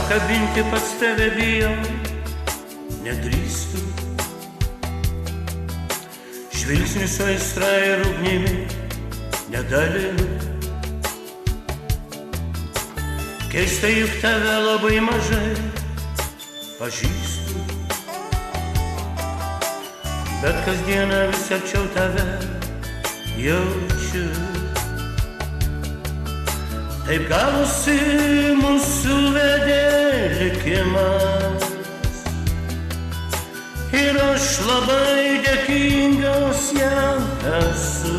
apkabinti pats tave bijau, nedrįstu. Žvilgsnių su aistra ir ugnimi nedalinu. Keista, juk tave labai mažai pažįstu, bet kasdieną vis arčiau tave jaučiu. Taip gavosi mūsų vedė likimas ir aš labai dėkingas jam esu.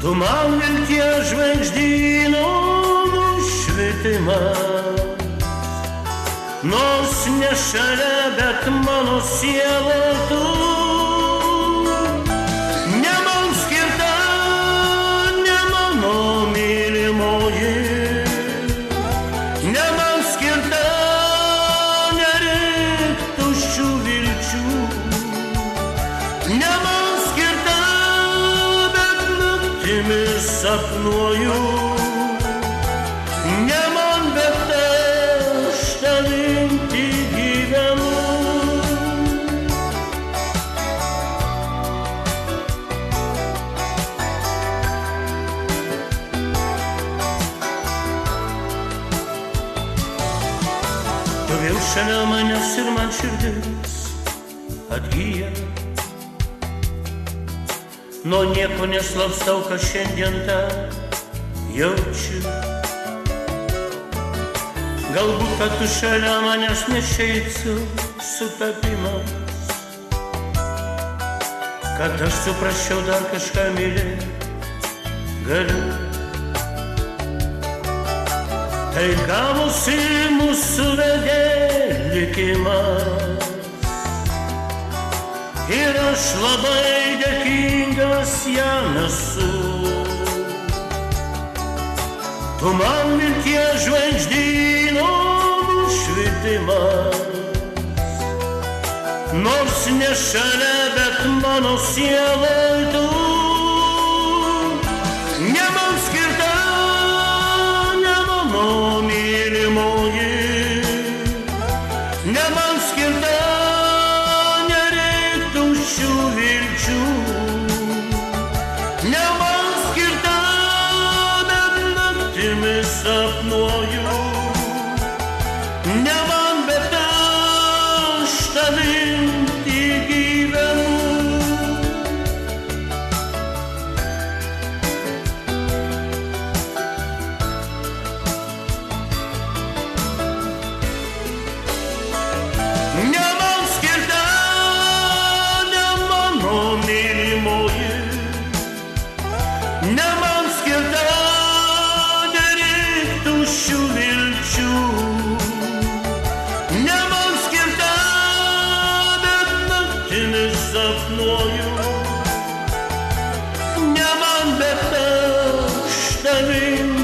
Tu man vilties žvaigždyno nušvitimas, nors ne šalia, bet mano siela tu. Ne man skirta, ne mano mylimoji, ne man skirta, nereik tuščių vilčių. Ne man skirta, bet naktimis sapnuoju. Ne man, bet aš tavim tik gyvenu. Tu vėl šalia manęs ir man širdis atgyja. Nuo nieko neslapstau, ką šiandien tą jaučiu. Galbūt, kad tu šalia manęs nešeitų sutapimas, kad aš suprasčiau dar kažką mylėt galiu. Tai gavosi mūsų vedė likimas ir aš labai dėkingas jam esu. Tu man vilties žvaigždyno nušvitimas, nors ne šalia, bet mano sielai tu. Ne man skirta, ne mano mylimoji, ne man skirta, nereik tuščių vilčių. Ne man skirta, sapnuoju. Ne man, bet aš tavim tik gyvenu. Ne man skirta, ne mano mylimoji, ne man skirta, tuščių vilčių. Ne man skirta, bet naktimis sapnuoju. Ne man, bet aš tavim